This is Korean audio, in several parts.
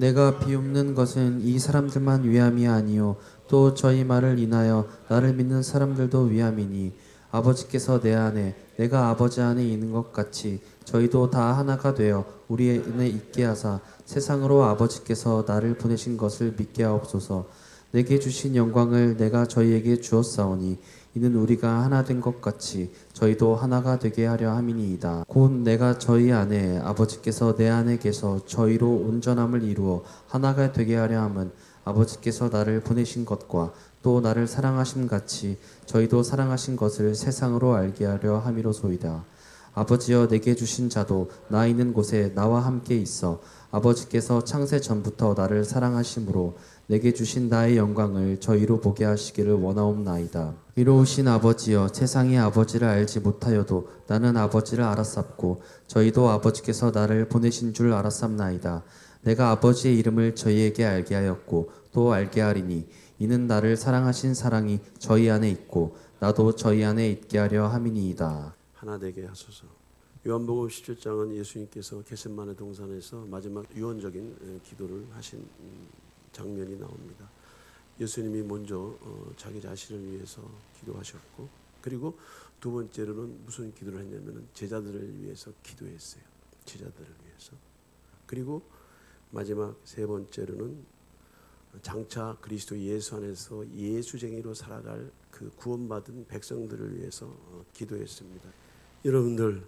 내가 비웃는 것은 이 사람들만 위함이 아니요 또 저희 말을 인하여 나를 믿는 사람들도 위함이니 아버지께서 내 안에 내가 아버지 안에 있는 것 같이 저희도 다 하나가 되어 우리 안에 있게 하사 세상으로 아버지께서 나를 보내신 것을 믿게 하옵소서. 내게 주신 영광을 내가 저희에게 주었사오니 이는 우리가 하나 된 것 같이 저희도 하나가 되게 하려 함이니이다. 곧 내가 저희 안에 아버지께서 내 안에 계서 저희로 온전함을 이루어 하나가 되게 하려 함은 아버지께서 나를 보내신 것과 또 나를 사랑하심 같이 저희도 사랑하신 것을 세상으로 알게 하려 함이로소이다. 아버지여 내게 주신 자도 나 있는 곳에 나와 함께 있어 아버지께서 창세 전부터 나를 사랑하심으로 내게 주신 나의 영광을 저희로 보게 하시기를 원하옵나이다. 이로우신 아버지여 세상이 아버지를 알지 못하여도 나는 아버지를 알았sap고 저희도 아버지께서 나를 보내신 줄 알았sap나이다. 내가 아버지의 이름을 저희에게 알게 하였고 또 알게 하리니 이는 나를 사랑하신 사랑이 저희 안에 있고 나도 저희 안에 있게 하려 함이니이다. 하나 되게 하소서. 요한복음 17장은 예수님께서 겟세마네 동산에서 마지막 유언적인 기도를 하신 장면이 나옵니다. 예수님이 먼저 자기 자신을 위해서 기도하셨고, 그리고 두 번째로는 무슨 기도를 했냐면 제자들을 위해서 기도했어요. 제자들을 위해서. 그리고 마지막 세 번째로는 장차 그리스도 예수 안에서 예수쟁이로 살아갈 그 구원받은 백성들을 위해서 기도했습니다. 여러분들,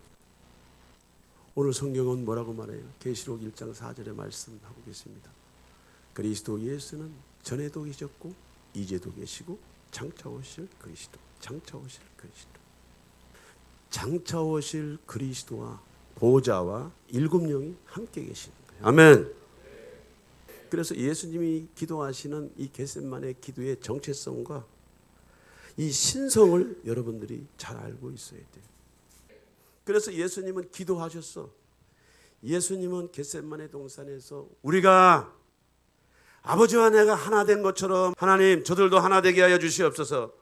오늘 성경은 뭐라고 말해요? 계시록 1장 4절에 말씀하고 계십니다. 그리스도 예수는 전에도 계셨고 이제도 계시고 장차 오실 그리스도, 장차 오실 그리스도. 장차 오실 그리스도와 보좌와 일곱 영이 함께 계시는 거예요. 아멘. 그래서 예수님이 기도하시는 이 겟세마네 기도의 정체성과 이 신성을 여러분들이 잘 알고 있어야 돼요. 그래서 예수님은 기도하셨어. 예수님은 겟세마네 동산에서 우리가 아버지와 내가 하나 된 것처럼 하나님 저들도 하나 되게 하여 주시옵소서.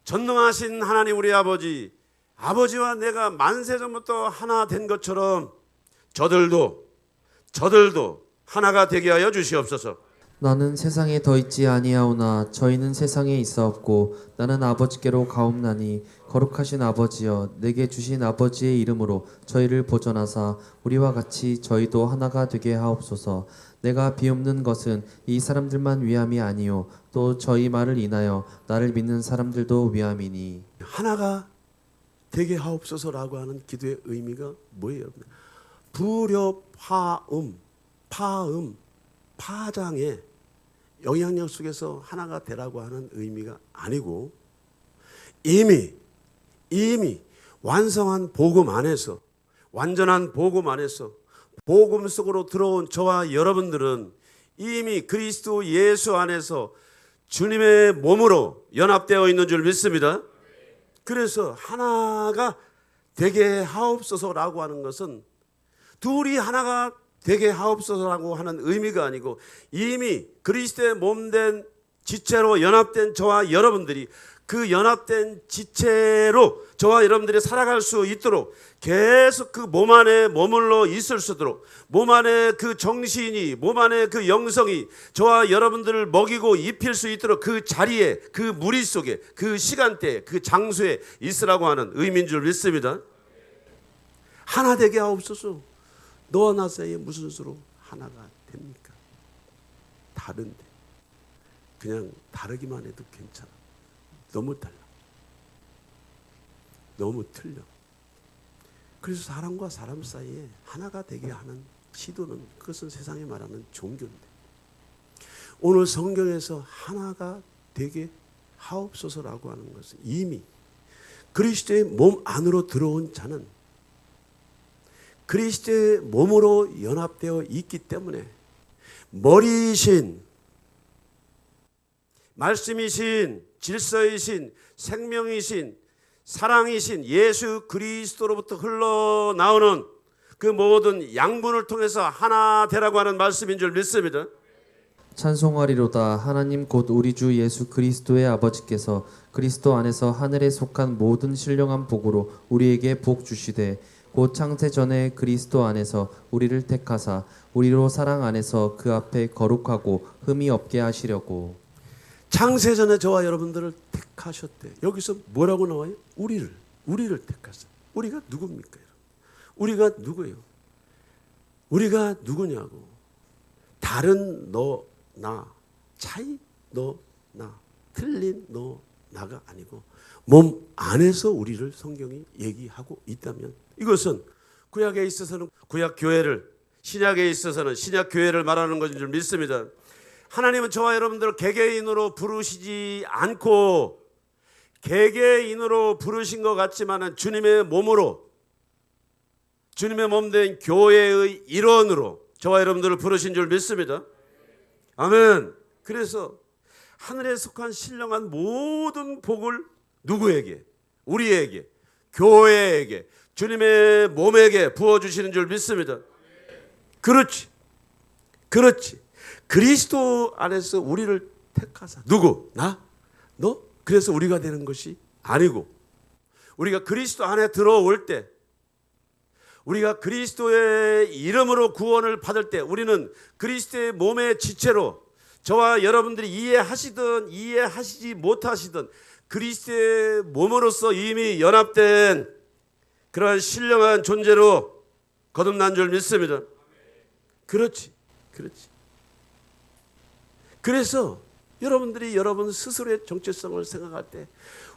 전능하신 하나님 우리 아버지, 아버지와 내가 만세 전부터 하나 된 것처럼 저들도 하나가 되게 하여 주시옵소서. 나는 세상에 더 있지 아니하오나 저희는 세상에 있사옵고 나는 아버지께로 가옵나니 거룩하신 아버지여 내게 주신 아버지의 이름으로 저희를 보존하사 우리와 같이 저희도 하나가 되게 하옵소서. 내가 비웃는 것은 이 사람들만 위함이 아니요 또 저희 말을 인하여 나를 믿는 사람들도 위함이니. 하나가 되게 하옵소서라고 하는 기도의 의미가 뭐예요, 여러분? 불협화음, 파장의 영향력 속에서 하나가 되라고 하는 의미가 아니고 이미 완성한 복음 안에서, 완전한 복음 안에서 복음 속으로 들어온 저와 여러분들은 이미 그리스도 예수 안에서 주님의 몸으로 연합되어 있는 줄 믿습니다. 그래서 하나가 되게 하옵소서라고 하는 것은 둘이 하나가 되게 하옵소서라고 하는 의미가 아니고 이미 그리스도의 몸된 지체로 연합된 저와 여러분들이 그 연합된 지체로 저와 여러분들이 살아갈 수 있도록 계속 그 몸 안에 머물러 있을 수 있도록 몸 안에 그 정신이, 몸 안에 그 영성이 저와 여러분들을 먹이고 입힐 수 있도록 그 자리에, 그 무리 속에, 그 시간대에, 그 장소에 있으라고 하는 의미인 줄 믿습니다. 하나 되게 하옵소서. 너와 나 사이에 무슨 수로 하나가 됩니까? 다른데. 그냥 다르기만 해도 괜찮아. 너무 달라. 너무 틀려. 그래서 사람과 사람 사이에 하나가 되게 하는 시도는, 그것은 세상에 말하는 종교인데, 오늘 성경에서 하나가 되게 하옵소서라고 하는 것은 이미 그리스도의 몸 안으로 들어온 자는 그리스도의 몸으로 연합되어 있기 때문에 머리이신, 말씀이신, 질서이신, 생명이신, 사랑이신 예수 그리스도로부터 흘러나오는 그 모든 양분을 통해서 하나 되라고 하는 말씀인 줄 믿습니다. 찬송하리로다. 하나님 곧 우리 주 예수 그리스도의 아버지께서 그리스도 안에서 하늘에 속한 모든 신령한 복으로 우리에게 복 주시되 곧 창세 전에 그리스도 안에서 우리를 택하사 우리로 사랑 안에서 그 앞에 거룩하고 흠이 없게 하시려고. 창세전에 저와 여러분들을 택하셨대. 여기서 뭐라고 나와요? 우리를 택하사. 우리가 누굽니까, 여러분? 우리가 누구예요? 우리가 누구냐고. 다른 너, 나, 차이 너, 나, 틀린 너, 나가 아니고 몸 안에서 우리를 성경이 얘기하고 있다면, 이것은 구약에 있어서는 구약 교회를, 신약에 있어서는 신약 교회를 말하는 것인 줄 믿습니다. 하나님은 저와 여러분들을 개개인으로 부르시지 않고 개개인으로 부르신 것 같지만은 주님의 몸으로, 주님의 몸된 교회의 일원으로 저와 여러분들을 부르신 줄 믿습니다. 아멘. 그래서 하늘에 속한 신령한 모든 복을 누구에게? 우리에게, 교회에게, 주님의 몸에게 부어주시는 줄 믿습니다. 그렇지. 그리스도 안에서 우리를 택하사. 누구? 나? 너? 그래서 우리가 되는 것이 아니고, 우리가 그리스도 안에 들어올 때, 우리가 그리스도의 이름으로 구원을 받을 때, 우리는 그리스도의 몸의 지체로, 저와 여러분들이 이해하시든 이해하시지 못하시든 그리스도의 몸으로서 이미 연합된 그러한 신령한 존재로 거듭난 줄 믿습니다. 그렇지. 그래서 여러분들이 여러분 스스로의 정체성을 생각할 때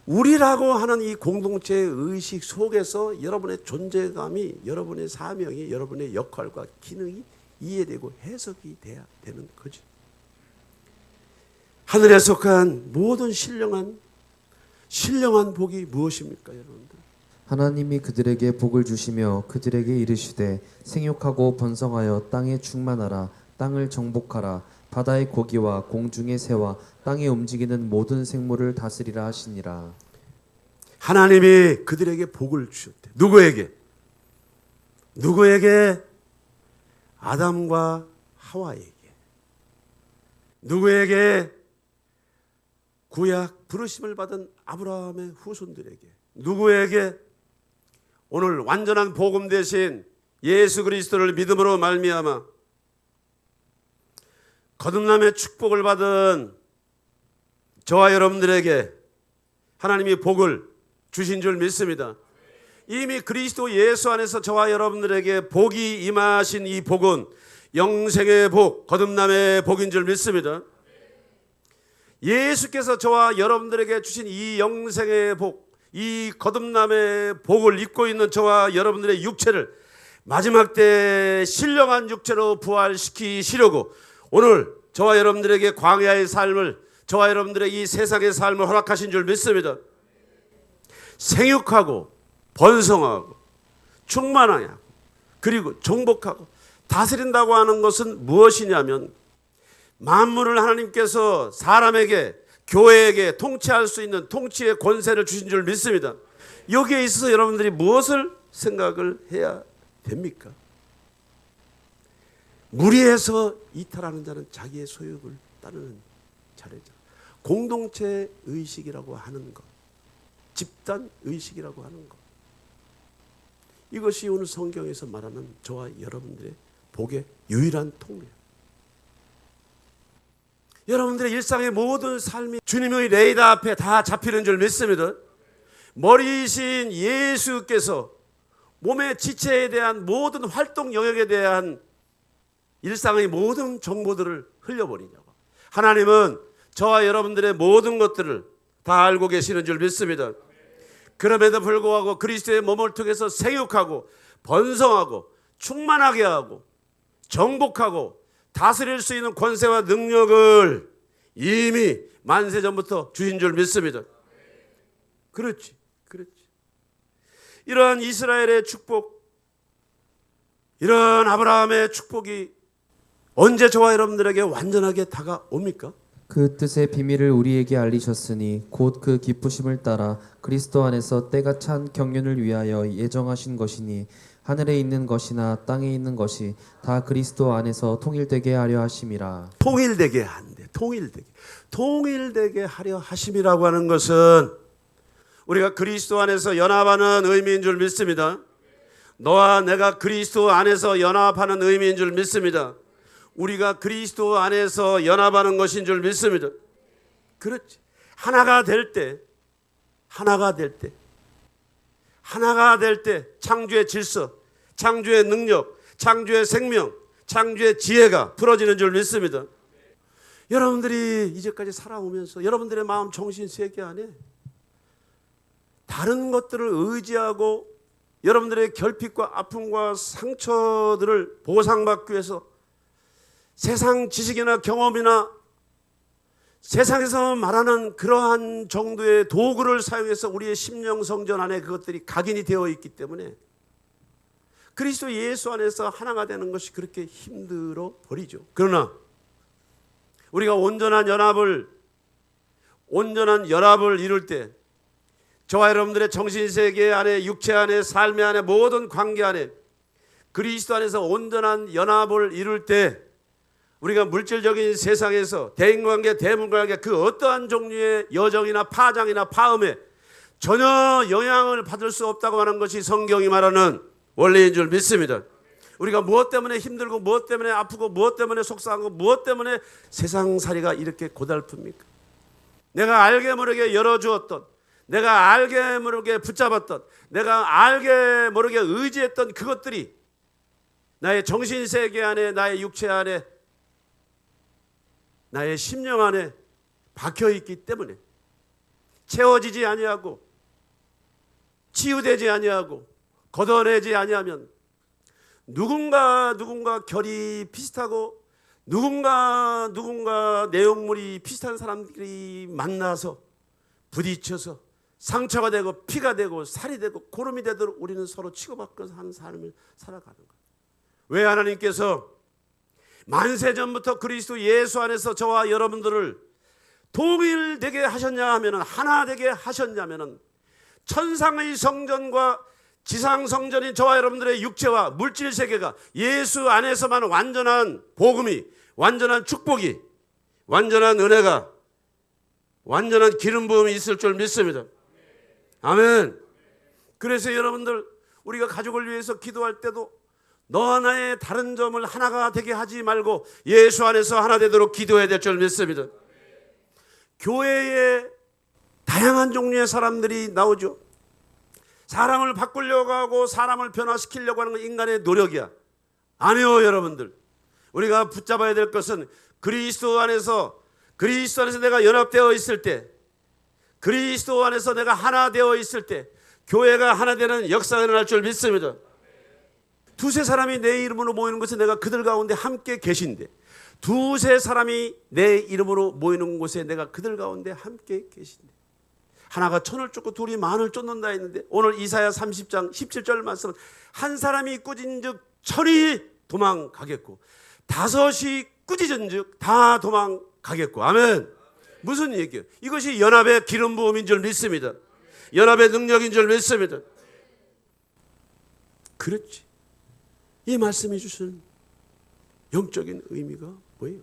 우리라고 하는 이 공동체의 의식 속에서 여러분의 존재감이, 여러분의 사명이, 여러분의 역할과 기능이 이해되고 해석이 돼야 되는 거지. 하늘에 속한 모든 신령한 복이 무엇입니까, 여러분들? 하나님이 그들에게 복을 주시며 그들에게 이르시되 생육하고 번성하여 땅에 충만하라. 땅을 정복하라. 바다의 고기와 공중의 새와 땅에 움직이는 모든 생물을 다스리라 하시니라. 하나님이 그들에게 복을 주셨대. 누구에게? 아담과 하와에게. 누구에게? 구약 부르심을 받은 아브라함의 후손들에게. 누구에게? 오늘 완전한 복음 대신 예수 그리스도를 믿음으로 말미암아 거듭남의 축복을 받은 저와 여러분들에게 하나님이 복을 주신 줄 믿습니다. 이미 그리스도 예수 안에서 저와 여러분들에게 복이 임하신 이 복은 영생의 복, 거듭남의 복인 줄 믿습니다. 예수께서 저와 여러분들에게 주신 이 영생의 복, 이 거듭남의 복을 입고 있는 저와 여러분들의 육체를 마지막 때 신령한 육체로 부활시키시려고 오늘 저와 여러분들에게 광야의 삶을, 저와 여러분들의 이 세상의 삶을 허락하신 줄 믿습니다. 생육하고 번성하고 충만하여 그리고 정복하고 다스린다고 하는 것은 무엇이냐면 만물을 하나님께서 사람에게, 교회에게 통치할 수 있는 통치의 권세를 주신 줄 믿습니다. 여기에 있어서 여러분들이 무엇을 생각을 해야 됩니까? 무리해서 이탈하는 자는 자기의 소욕을 따르는 자래죠. 공동체 의식이라고 하는 것, 집단 의식이라고 하는 것, 이것이 오늘 성경에서 말하는 저와 여러분들의 복의 유일한 통로예요. 여러분들의 일상의 모든 삶이 주님의 레이더 앞에 다 잡히는 줄 믿습니다. 머리이신 예수께서 몸의 지체에 대한 모든 활동 영역에 대한 일상의 모든 정보들을 흘려버리냐고. 하나님은 저와 여러분들의 모든 것들을 다 알고 계시는 줄 믿습니다. 그럼에도 불구하고 그리스도의 몸을 통해서 생육하고 번성하고 충만하게 하고 정복하고 다스릴 수 있는 권세와 능력을 이미 만세전부터 주신 줄 믿습니다. 그렇지. 이러한 이스라엘의 축복, 이러한 아브라함의 축복이 언제 저와 여러분들에게 완전하게 다가옵니까? 그 뜻의 비밀을 우리에게 알리셨으니 곧 그 기쁘심을 따라 그리스도 안에서 때가 찬 경륜을 위하여 예정하신 것이니 하늘에 있는 것이나 땅에 있는 것이 다 그리스도 안에서 통일되게 하려 하심이라. 통일되게 한대. 통일되게 하려 하심이라고 하는 것은 우리가 그리스도 안에서 연합하는 의미인 줄 믿습니다. 너와 내가 그리스도 안에서 연합하는 의미인 줄 믿습니다. 우리가 그리스도 안에서 연합하는 것인 줄 믿습니다. 그렇지. 하나가 될 때 창조의 질서, 창조의 능력, 창조의 생명, 창조의 지혜가 풀어지는 줄 믿습니다. 여러분들이 이제까지 살아오면서 여러분들의 마음, 정신, 세계 안에 다른 것들을 의지하고 여러분들의 결핍과 아픔과 상처들을 보상받기 위해서 세상 지식이나 경험이나 세상에서 말하는 그러한 정도의 도구를 사용해서 우리의 심령 성전 안에 그것들이 각인이 되어 있기 때문에 그리스도 예수 안에서 하나가 되는 것이 그렇게 힘들어 버리죠. 그러나 우리가 온전한 연합을 이룰 때 저와 여러분들의 정신세계 안에, 육체 안에, 삶의 안에, 모든 관계 안에 그리스도 안에서 온전한 연합을 이룰 때 우리가 물질적인 세상에서 대인관계, 대문관계 그 어떠한 종류의 여정이나 파장이나 파음에 전혀 영향을 받을 수 없다고 하는 것이 성경이 말하는 원리인 줄 믿습니다. 우리가 무엇 때문에 힘들고 무엇 때문에 아프고 무엇 때문에 속상하고 무엇 때문에 세상살이가 이렇게 고달픕니까? 내가 알게 모르게 열어주었던, 내가 알게 모르게 붙잡았던, 내가 알게 모르게 의지했던 그것들이 나의 정신세계 안에, 나의 육체 안에, 나의 심령 안에 박혀있기 때문에 채워지지 아니하고 치유되지 아니하고 걷어내지 아니하면 누군가 결이 비슷하고 누군가 내용물이 비슷한 사람들이 만나서 부딪혀서 상처가 되고 피가 되고 살이 되고 고름이 되도록 우리는 서로 치고받고 하는 삶을 살아가는 거예요. 왜 하나님께서 만세전부터 그리스도 예수 안에서 저와 여러분들을 동일되게 하셨냐 하면은, 하나 되게 하셨냐면은, 천상의 성전과 지상 성전인 저와 여러분들의 육체와 물질 세계가 예수 안에서만 완전한 복음이, 완전한 축복이, 완전한 은혜가, 완전한 기름 부음이 있을 줄 믿습니다. 아멘. 그래서 여러분들, 우리가 가족을 위해서 기도할 때도 너와 나의 다른 점을 하나가 되게 하지 말고 예수 안에서 하나 되도록 기도해야 될 줄 믿습니다. 교회에 다양한 종류의 사람들이 나오죠. 사람을 바꾸려고 하고 사람을 변화시키려고 하는 건 인간의 노력이야. 아니요, 여러분들. 우리가 붙잡아야 될 것은 그리스도 안에서 내가 연합되어 있을 때, 그리스도 안에서 내가 하나 되어 있을 때 교회가 하나 되는 역사가 일어날 줄 믿습니다. 두세 사람이 내 이름으로 모이는 곳에 내가 그들 가운데 함께 계신데, 두세 사람이 내 이름으로 모이는 곳에 내가 그들 가운데 함께 계신데, 하나가 천을 쫓고 둘이 만을 쫓는다 했는데, 오늘 이사야 30장 17절 말씀은 한 사람이 꾸짖은즉 천이 도망가겠고 다섯이 꾸짖은즉 다 도망가겠고. 아멘. 무슨 얘기예요? 이것이 연합의 기름 부음인 줄 믿습니다. 연합의 능력인 줄 믿습니다. 그렇지. 이 말씀이 주신 영적인 의미가 뭐예요?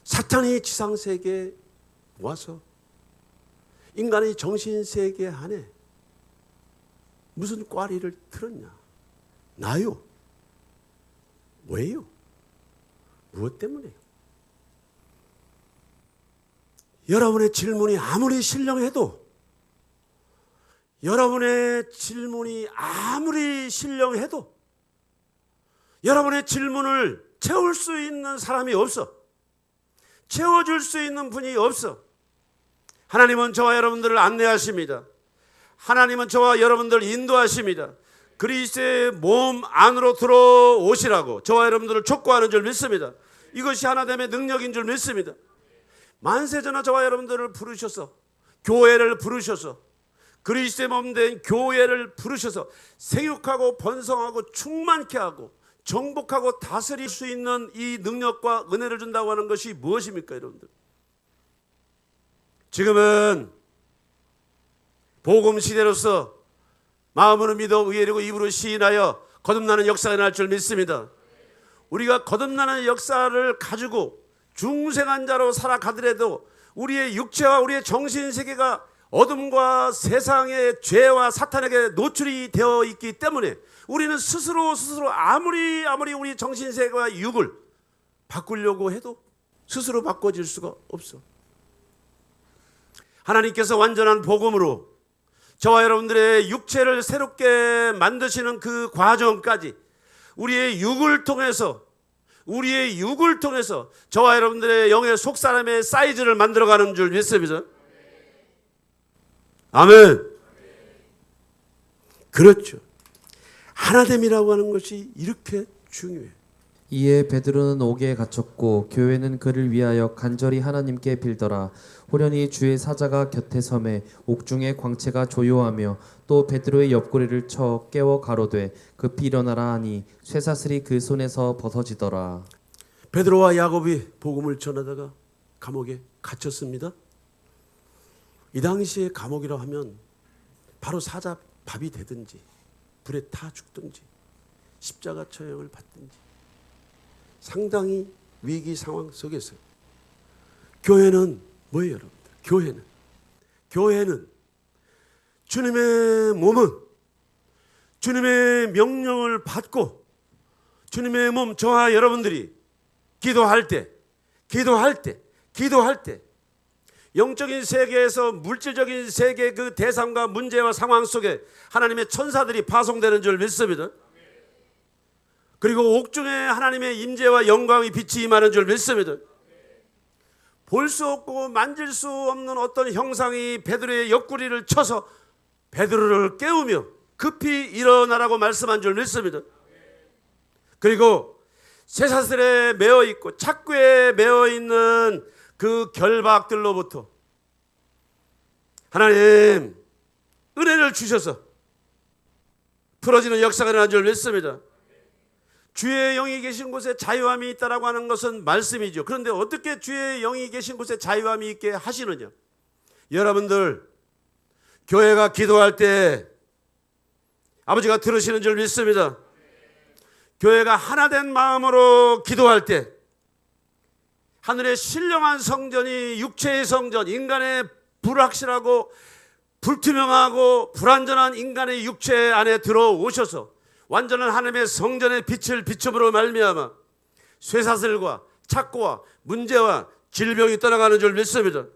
사탄이 지상세계에 와서 인간의 정신세계 안에 무슨 꽈리를 틀었냐? 나요. 왜요? 무엇 때문에요? 여러분의 질문이 아무리 신령해도, 여러분의 질문이 아무리 신령해도 여러분의 질문을 채울 수 있는 사람이 없어. 채워줄 수 있는 분이 없어. 하나님은 저와 여러분들을 안내하십니다. 하나님은 저와 여러분들을 인도하십니다. 그리스도의 몸 안으로 들어오시라고 저와 여러분들을 촉구하는 줄 믿습니다. 이것이 하나됨의 능력인 줄 믿습니다. 만세전에 저와 여러분들을 부르셔서, 교회를 부르셔서, 그리스도의 몸 된 교회를 부르셔서 생육하고 번성하고 충만케 하고 정복하고 다스릴 수 있는 이 능력과 은혜를 준다고 하는 것이 무엇입니까, 여러분들? 지금은 복음 시대로서 마음으로 믿어 의뢰하고 입으로 시인하여 거듭나는 역사가 날 줄 믿습니다. 우리가 거듭나는 역사를 가지고 중생한 자로 살아가더라도 우리의 육체와 우리의 정신세계가 어둠과 세상의 죄와 사탄에게 노출이 되어 있기 때문에 우리는 스스로 아무리 우리 정신세계와 육을 바꾸려고 해도 스스로 바꿔질 수가 없어. 하나님께서 완전한 복음으로 저와 여러분들의 육체를 새롭게 만드시는 그 과정까지 우리의 육을 통해서 저와 여러분들의 영의 속사람의 사이즈를 만들어가는 줄 믿습니다. 아멘. 그렇죠. 하나됨이라고 하는 것이 이렇게 중요해. 이에 베드로는 옥에 갇혔고 교회는 그를 위하여 간절히 하나님께 빌더라. 호련히 주의 사자가 곁에 섬에 옥중의 광채가 조요하며 또 베드로의 옆구리를 쳐 깨워 가로되 급히 일어나라 하니 쇠사슬이 그 손에서 벗어지더라. 베드로와 야곱이 복음을 전하다가 감옥에 갇혔습니다. 이 당시에 감옥이라 하면 바로 사자 밥이 되든지 불에 타 죽든지 십자가 처형을 받든지 상당히 위기 상황 속에서 교회는 뭐예요, 여러분들? 교회는 주님의 몸은 주님의 명령을 받고 주님의 몸 저와 여러분들이 기도할 때 영적인 세계에서 물질적인 세계의 그 대상과 문제와 상황 속에 하나님의 천사들이 파송되는 줄 믿습니다. 그리고 옥중에 하나님의 임재와 영광의 빛이 임하는 줄 믿습니다. 볼 수 없고 만질 수 없는 어떤 형상이 베드로의 옆구리를 쳐서 베드로를 깨우며 급히 일어나라고 말씀한 줄 믿습니다. 그리고 쇠사슬에 매어 있고 착고에 매어 있는 그 결박들로부터 하나님 은혜를 주셔서 풀어지는 역사가 일어난 줄 믿습니다. 주의 영이 계신 곳에 자유함이 있다라고 하는 것은 말씀이죠. 그런데 어떻게 주의 영이 계신 곳에 자유함이 있게 하시느냐? 여러분들 교회가 기도할 때 아버지가 들으시는 줄 믿습니다. 교회가 하나된 마음으로 기도할 때 하늘의 신령한 성전이 육체의 성전, 인간의 불확실하고 불투명하고 불완전한 인간의 육체 안에 들어오셔서 완전한 하나님의 성전의 빛을 비춤으로 말미암아 쇠사슬과 착고와 문제와 질병이 떠나가는 줄 믿습니다.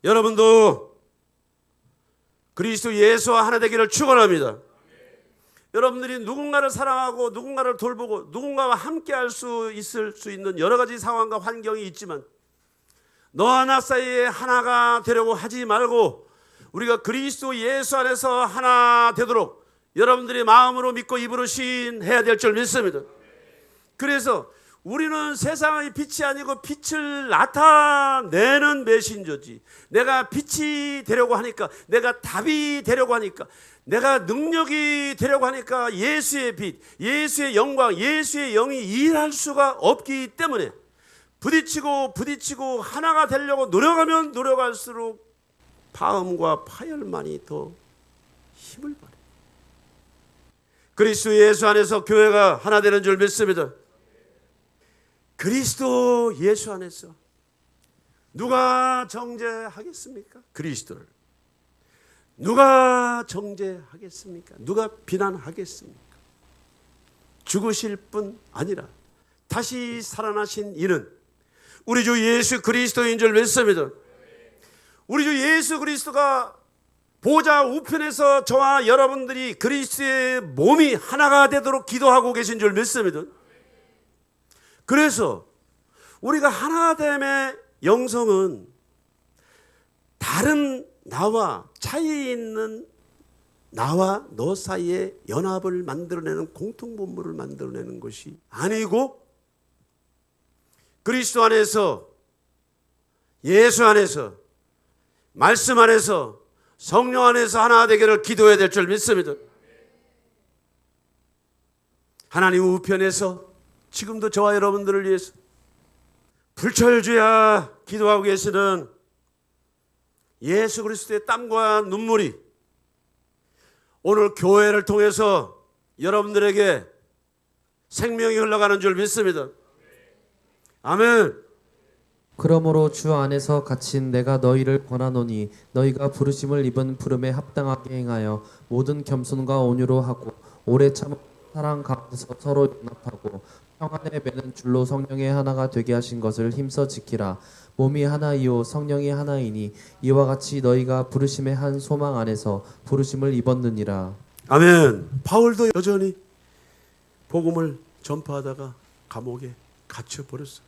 여러분도 그리스도 예수와 하나 되기를 축원합니다. 여러분들이 누군가를 사랑하고 누군가를 돌보고 누군가와 함께할 수 있을 수 있는 여러 가지 상황과 환경이 있지만 너와 나 사이에 하나가 되려고 하지 말고 우리가 그리스도 예수 안에서 하나 되도록 여러분들이 마음으로 믿고 입으로 시인해야 될 줄 믿습니다. 그래서 우리는 세상의 빛이 아니고 빛을 나타내는 메신저지. 내가 빛이 되려고 하니까, 내가 답이 되려고 하니까, 내가 능력이 되려고 하니까 예수의 빛, 예수의 영광, 예수의 영이 일할 수가 없기 때문에 부딪히고 하나가 되려고 노력하면 노력할수록 파음과 파열만이 더 힘을 받아요. 그리스도 예수 안에서 교회가 하나 되는 줄 믿습니다. 그리스도 예수 안에서 누가 정죄하겠습니까? 그리스도를 누가 정죄하겠습니까? 누가 비난하겠습니까? 죽으실 뿐 아니라 다시 살아나신 이는 우리 주 예수 그리스도인 줄 믿습니다. 우리 주 예수 그리스도가 보좌 우편에서 저와 여러분들이 그리스도의 몸이 하나가 되도록 기도하고 계신 줄 믿습니다. 그래서 우리가 하나됨의 영성은 다른 나와 차이 있는 나와 너 사이에 연합을 만들어내는 공통분모를 만들어내는 것이 아니고 그리스도 안에서 예수 안에서 말씀 안에서 성령 안에서 하나 되기를 기도해야 될 줄 믿습니다. 하나님 우편에서 지금도 저와 여러분들을 위해서 불철주야 기도하고 계시는 예수 그리스도의 땀과 눈물이 오늘 교회를 통해서 여러분들에게 생명이 흘러가는 줄 믿습니다. 아멘. 그러므로 주 안에서 갇힌 내가 너희를 권하노니 너희가 부르심을 입은 부름에 합당하게 행하여 모든 겸손과 온유로 하고 오래 참아 사랑 가운데서 서로 용납하고 평안에 매는 줄로 성령의 하나가 되게 하신 것을 힘써 지키라. 몸이 하나이요 성령이 하나이니 이와 같이 너희가 부르심의 한 소망 안에서 부르심을 입었느니라. 아멘. 바울도 여전히 복음을 전파하다가 감옥에 갇혀 버렸어.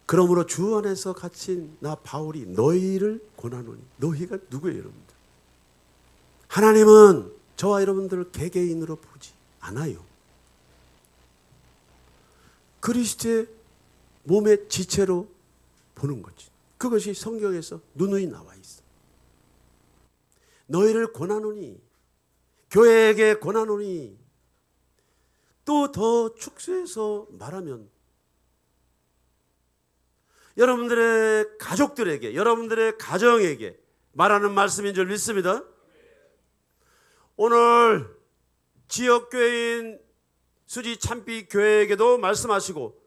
그러므로 주 안에서 갇힌 나 바울이 너희를 권하노니. 너희가 누구예요, 여러분들? 하나님은 저와 여러분들을 개개인으로 보지 않아요. 그리스도의 몸의 지체로 보는 거지. 그것이 성경에서 누누이 나와 있어. 너희를 권하노니, 교회에게 권하노니, 또 더 축소해서 말하면 여러분들의 가족들에게, 여러분들의 가정에게 말하는 말씀인 줄 믿습니다. 오늘 지역교회인 수지 참비 교회에게도 말씀하시고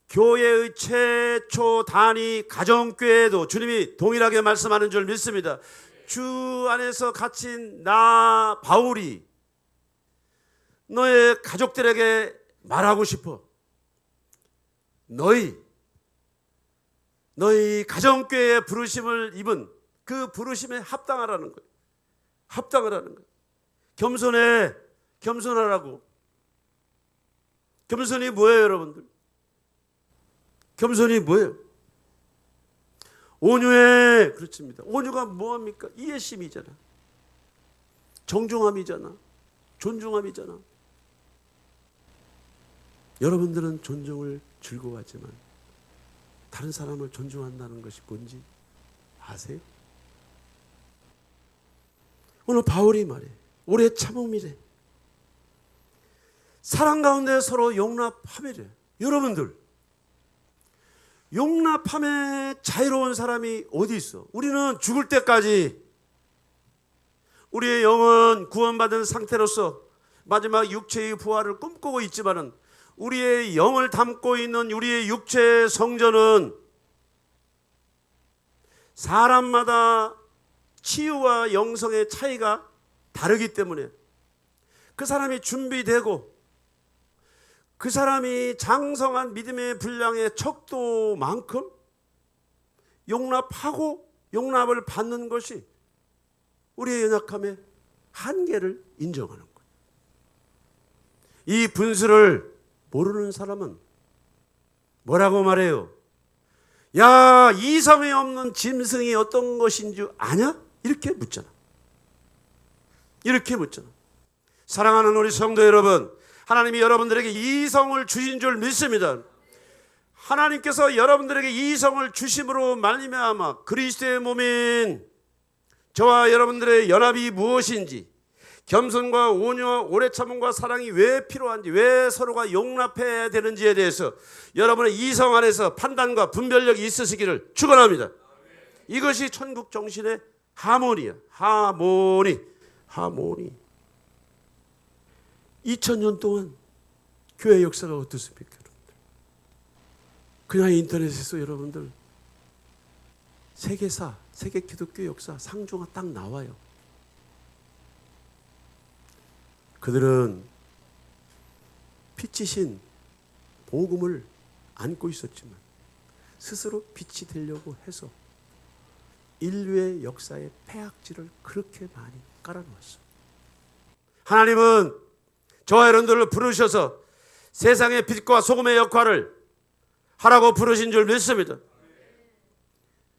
교회의 최초 단위 가정교회에도 주님이 동일하게 말씀하는 줄 믿습니다. 주 안에서 갇힌 나 바울이 너의 가족들에게 말하고 싶어. 너희 가정교회의 부르심을 입은 그 부르심에 합당하라는 거예요. 합당하라는 거예요. 겸손하라고. 겸손이 뭐예요, 여러분들? 겸손이 뭐예요? 온유해. 그렇습니다. 온유가 뭐합니까? 이해심이잖아. 정중함이잖아. 존중함이잖아. 여러분들은 존중을 즐거워하지만 다른 사람을 존중한다는 것이 뭔지 아세요? 오늘 바울이 말해. 오래 참음이래. 사랑 가운데 서로 용납함이래. 여러분들, 용납함에 자유로운 사람이 어디 있어? 우리는 죽을 때까지 우리의 영은 구원받은 상태로서 마지막 육체의 부활을 꿈꾸고 있지만은 우리의 영을 담고 있는 우리의 육체의 성전은 사람마다 치유와 영성의 차이가 다르기 때문에 그 사람이 준비되고 그 사람이 장성한 믿음의 분량의 척도만큼 용납하고 용납을 받는 것이 우리의 연약함의 한계를 인정하는 거예요. 이 분수를 모르는 사람은 뭐라고 말해요? 야, 이성이 없는 짐승이 어떤 것인 줄 아냐? 이렇게 묻잖아. 이렇게 묻잖아. 사랑하는 우리 성도 여러분, 하나님이 여러분들에게 이성을 주신 줄 믿습니다. 하나님께서 여러분들에게 이성을 주심으로 말미암아 그리스도의 몸인 저와 여러분들의 연합이 무엇인지, 겸손과 온유와 오래 참음과 사랑이 왜 필요한지, 왜 서로가 용납해야 되는지에 대해서 여러분의 이성 안에서 판단과 분별력이 있으시기를 축원합니다. 이것이 천국 정신의 하모니야. 하모니. 2000년 동안 교회 역사가 어떻습니까, 여러분들? 그냥 인터넷에서 여러분들 세계사, 세계 기독교 역사 상조가 딱 나와요. 그들은 빛이신 복음을 안고 있었지만 스스로 빛이 되려고 해서 인류의 역사에 폐악질을 그렇게 많이 깔아놓았어요. 하나님은 저와 여러분들을 부르셔서 세상의 빛과 소금의 역할을 하라고 부르신 줄 믿습니다.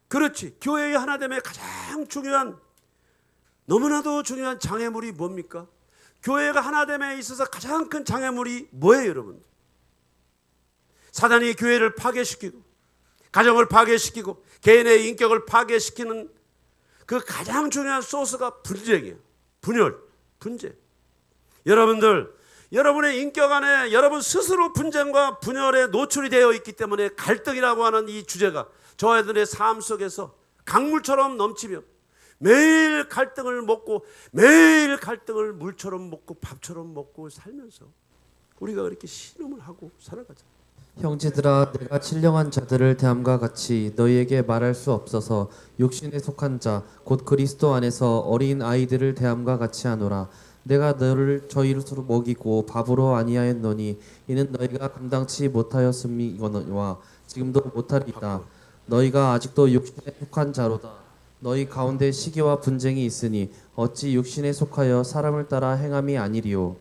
그렇지. 교회의 하나됨의 가장 중요한, 너무나도 중요한 장애물이 뭡니까? 교회가 하나됨에 있어서 가장 큰 장애물이 뭐예요, 여러분? 사단이 교회를 파괴시키고 가정을 파괴시키고 개인의 인격을 파괴시키는 그 가장 중요한 소스가 분쟁이에요. 분열, 분쟁. 여러분들, 여러분의 인격 안에 여러분 스스로 분쟁과 분열에 노출이 되어 있기 때문에 갈등이라고 하는 이 주제가 저희들의 삶 속에서 강물처럼 넘치며 매일 갈등을 먹고 매일 갈등을 물처럼 먹고 밥처럼 먹고 살면서 우리가 그렇게 신음을 하고 살아가잖아요. 형제들아 내가 신령한 자들을 대함과 같이 너희에게 말할 수 없어서 육신에 속한 자 곧 그리스도 안에서 어린 아이들을 대함과 같이 하노라. 내가 너를 저희로 먹이고 밥으로 아니하였노니 이는 너희가 감당치 못하였음이거니와 지금도 못하리이다. 너희가 아직도 육신에 속한 자로다. 너희 가운데 시기와 분쟁이 있으니 어찌 육신에 속하여 사람을 따라 행함이 아니리요.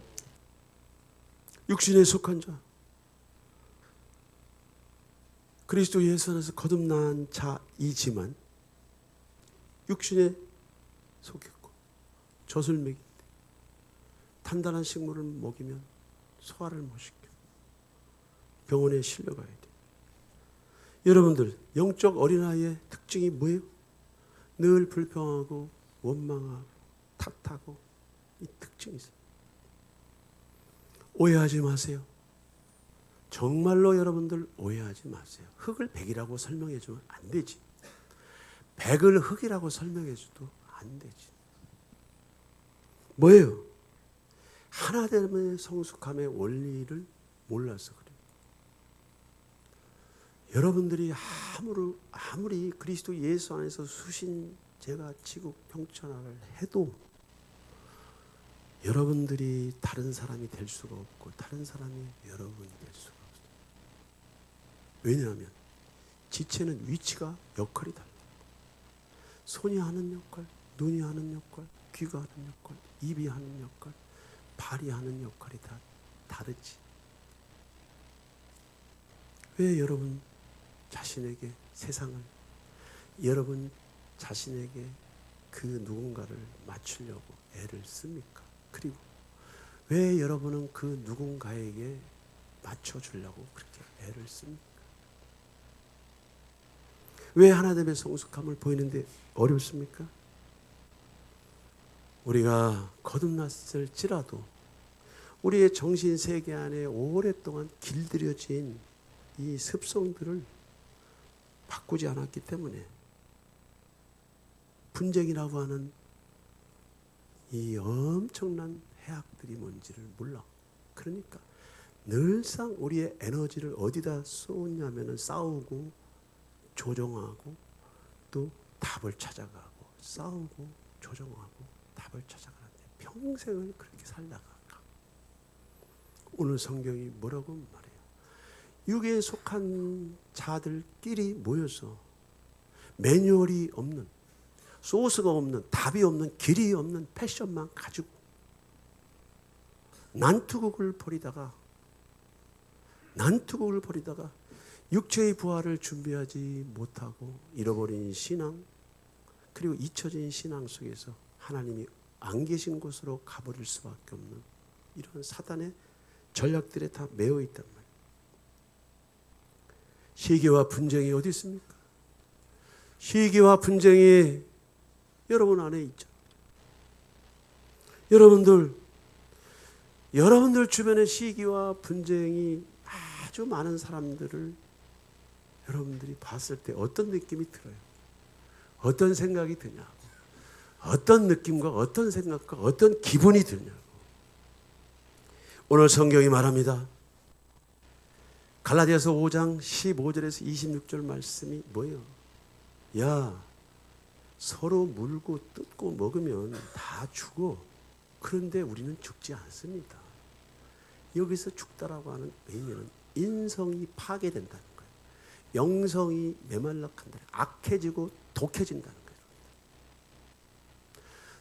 육신에 속한 자, 그리스도 예수 안에서 거듭난 자이지만 육신에 속했고 젖을 먹일 때 단단한 식물을 먹이면 소화를 못 시켜 병원에 실려가야 돼. 여러분들 영적 어린아이의 특징이 뭐예요? 늘 불평하고 원망하고 탓하고 이 특징이 있어요. 오해하지 마세요. 정말로 여러분들 오해하지 마세요. 흙을 백이라고 설명해 주면 안 되지. 백을 흙이라고 설명해 줘도 안 되지. 뭐예요? 하나됨의 성숙함의 원리를 몰라서 그래요. 여러분들이 아무리 그리스도 예수 안에서 수신 제가 지구 평천하를 해도 여러분들이 다른 사람이 될 수가 없고 다른 사람이 여러분이 될 수가 없어요. 왜냐하면 지체는 위치가 역할이 달라요. 손이 하는 역할, 눈이 하는 역할, 귀가 하는 역할, 입이 하는 역할, 발이 하는 역할이 다 다르지. 왜 여러분 자신에게 세상을, 여러분 자신에게 그 누군가를 맞추려고 애를 씁니까? 그리고 왜 여러분은 그 누군가에게 맞춰주려고 그렇게 애를 씁니까? 왜 하나님의 성숙함을 보이는데 어렵습니까? 우리가 거듭났을지라도 우리의 정신 세계 안에 오랫동안 길들여진 이 습성들을 바꾸지 않았기 때문에 분쟁이라고 하는 이 엄청난 해악들이 뭔지를 몰라. 그러니까 늘상 우리의 에너지를 어디다 쏟냐면은 싸우고 조정하고 또 답을 찾아가고 싸우고 조정하고 답을 찾아가는데 평생을 그렇게 살다가 오늘 성경이 뭐라고 말해요? 육에 속한 자들끼리 모여서 매뉴얼이 없는, 소스가 없는, 답이 없는, 길이 없는 패션만 가지고 난투극을 벌이다가 육체의 부활을 준비하지 못하고 잃어버린 신앙, 그리고 잊혀진 신앙 속에서 하나님이 안 계신 곳으로 가버릴 수밖에 없는 이런 사단의 전략들에 다 매여 있단 말이에요. 시기와 분쟁이 어디 있습니까? 시기와 분쟁이 여러분 안에 있죠. 여러분들 주변에 시기와 분쟁이 아주 많은 사람들을 여러분들이 봤을 때 어떤 느낌이 들어요? 어떤 생각이 드냐고. 어떤 느낌과 어떤 생각과 어떤 기분이 드냐고. 오늘 성경이 말합니다. 갈라디아서 5장 15절에서 26절 말씀이 뭐예요? 야, 서로 물고 뜯고 먹으면 다 죽어. 그런데 우리는 죽지 않습니다. 여기서 죽다라고 하는 의미는 인성이 파괴된다는 거예요. 영성이 메말라한다는 거예요. 악해지고 독해진다는 거예요.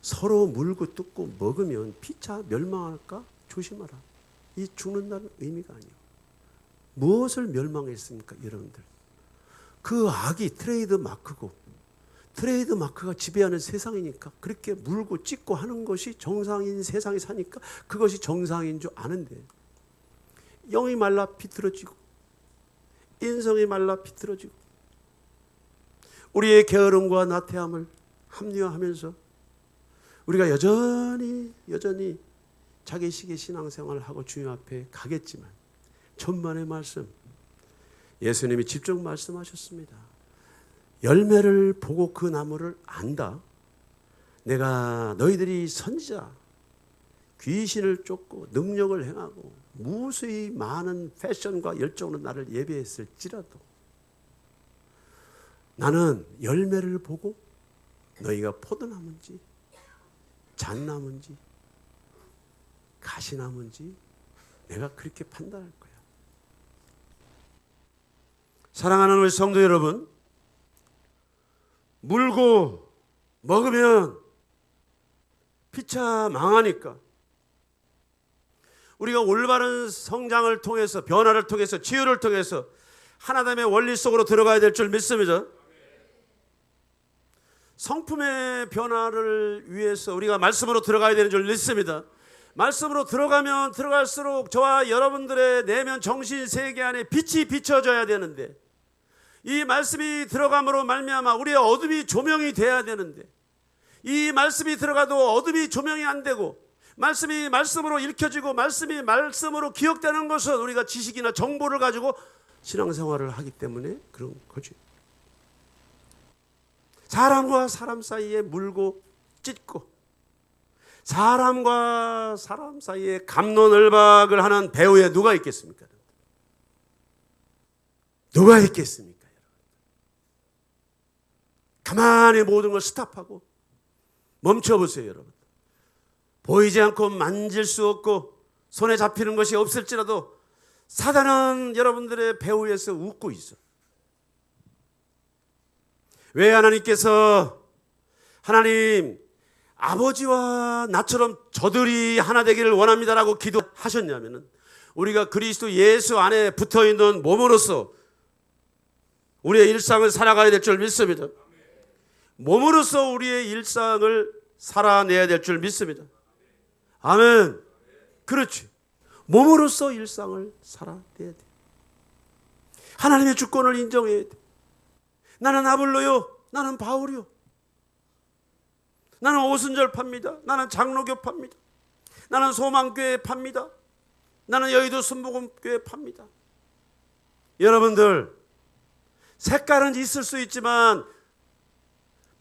서로 물고 뜯고 먹으면 피차 멸망할까? 조심하라. 이 죽는다는 의미가 아니에요. 무엇을 멸망했습니까, 여러분들? 그 악이 트레이드 마크가 지배하는 세상이니까 그렇게 물고 찢고 하는 것이 정상인 세상에 사니까 그것이 정상인 줄 아는데 영이 말라 비틀어지고 인성이 말라 비틀어지고 우리의 게으름과 나태함을 합리화하면서 우리가 여전히 자기식의 신앙생활을 하고 주님 앞에 가겠지만 천만의 말씀, 예수님이 직접 말씀하셨습니다. 열매를 보고 그 나무를 안다. 내가 너희들이 선지자, 귀신을 쫓고 능력을 행하고 무수히 많은 패션과 열정으로 나를 예배했을지라도 나는 열매를 보고 너희가 포도나무인지 잣나무인지 가시나무인지 내가 그렇게 판단할 거야. 사랑하는 우리 성도 여러분, 물고 먹으면 피차 망하니까 우리가 올바른 성장을 통해서, 변화를 통해서, 치유를 통해서 하나님의 원리 속으로 들어가야 될 줄 믿습니다. 성품의 변화를 위해서 우리가 말씀으로 들어가야 되는 줄 믿습니다. 말씀으로 들어가면 들어갈수록 저와 여러분들의 내면 정신 세계 안에 빛이 비춰져야 되는데, 이 말씀이 들어감으로 말미암아 우리의 어둠이 조명이 돼야 되는데, 이 말씀이 들어가도 어둠이 조명이 안 되고 말씀이 말씀으로 읽혀지고 말씀이 말씀으로 기억되는 것은 우리가 지식이나 정보를 가지고 신앙생활을 하기 때문에 그런 거지. 사람과 사람 사이에 물고 찢고 사람과 사람 사이에 갑론을박을 하는 배후에 누가 있겠습니까? 누가 있겠습니까? 가만히 모든 걸 스탑하고 멈춰보세요, 여러분. 보이지 않고 만질 수 없고 손에 잡히는 것이 없을지라도 사단은 여러분들의 배후에서 웃고 있어. 왜 하나님께서 하나님 아버지와 나처럼 저들이 하나 되기를 원합니다라고 기도하셨냐면은 우리가 그리스도 예수 안에 붙어있는 몸으로서 우리의 일상을 살아가야 될 줄 믿습니다. 몸으로서 우리의 일상을 살아내야 될 줄 믿습니다. 아멘. 그렇지. 몸으로서 일상을 살아내야 돼. 하나님의 주권을 인정해야 돼. 나는 아볼로요, 나는 바울이요, 나는 오순절 팝니다, 나는 장로교 팝니다, 나는 소망교회 팝니다, 나는 여의도 순복음교회 팝니다. 여러분들, 색깔은 있을 수 있지만